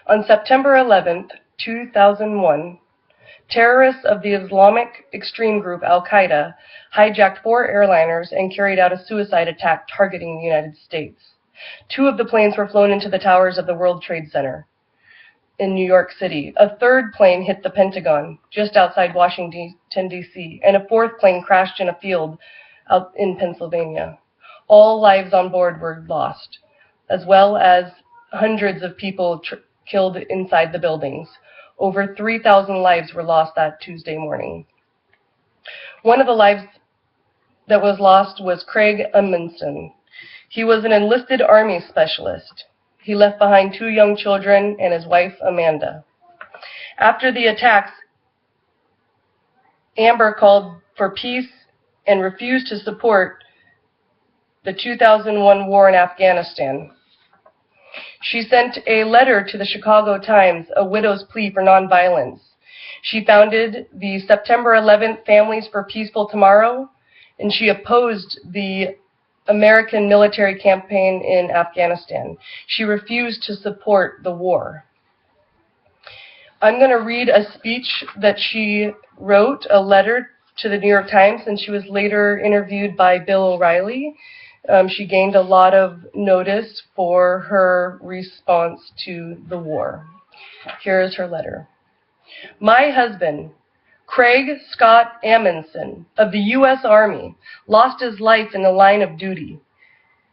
On September 11th, 2001, terrorists of the Islamic extreme group Al-Qaeda hijacked 4 airliners and carried out a suicide attack targeting the United States. 2 of the planes were flown into the towers of the World Trade Center in New York City. A 3rd plane hit the Pentagon just outside Washington, D.C., and a 4th plane crashed in a field out in Pennsylvania. All lives on board were lost, as well as hundreds of people killed inside the buildings. Over 3,000 lives were lost that Tuesday morning. One of the lives that was lost was Craig Amundson. He was an enlisted Army specialist. He left behind 2 young children and his wife, Amanda. After the attacks, Amber called for peace and refused to support the 2001 war in Afghanistan. She sent a letter to the Chicago Times, a widow's plea for nonviolence. She founded the September 11th Families for Peaceful Tomorrow, and she opposed the American military campaign in Afghanistan. She refused to support the war. I'm going to read a speech that she wrote, a letter to the New York Times, and she was later interviewed by Bill O'Reilly. She gained a lot of notice for her response to the war. Here is her letter. My husband, Craig Scott Amundson of the U.S. Army, lost his life in the line of duty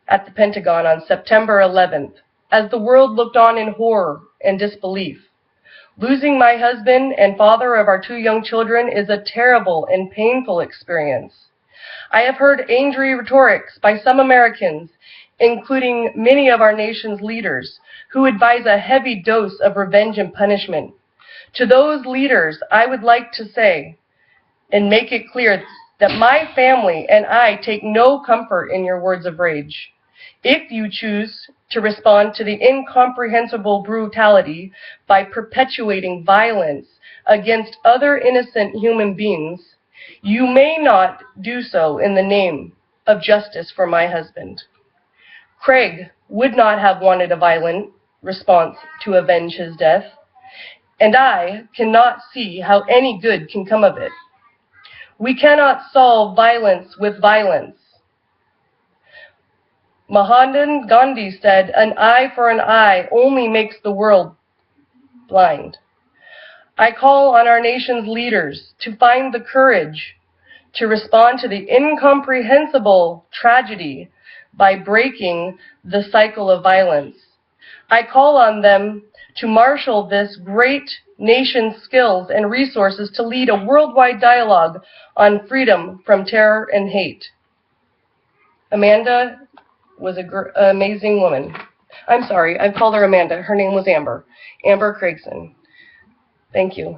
at the Pentagon on September 11th as the world looked on in horror and disbelief. Losing my husband and father of our 2 young children is a terrible and painful experience. I have heard angry rhetorics by some Americans, including many of our nation's leaders, who advise a heavy dose of revenge and punishment. To those leaders, I would like to say and make it clear that my family and I take no comfort in your words of rage. If you choose to respond to the incomprehensible brutality by perpetuating violence against other innocent human beings, you may not do so in the name of justice for my husband. Craig would not have wanted a violent response to avenge his death, and I cannot see how any good can come of it. We cannot solve violence with violence. Mahatma Gandhi said, "An eye for an eye only makes the world blind." I call on our nation's leaders to find the courage to respond to the incomprehensible tragedy by breaking the cycle of violence. I call on them to marshal this great nation's skills and resources to lead a worldwide dialogue on freedom from terror and hate. Amanda was an amazing woman. I'm sorry, I've called her Amanda. Her name was Amber. Amber Craigson. Thank you.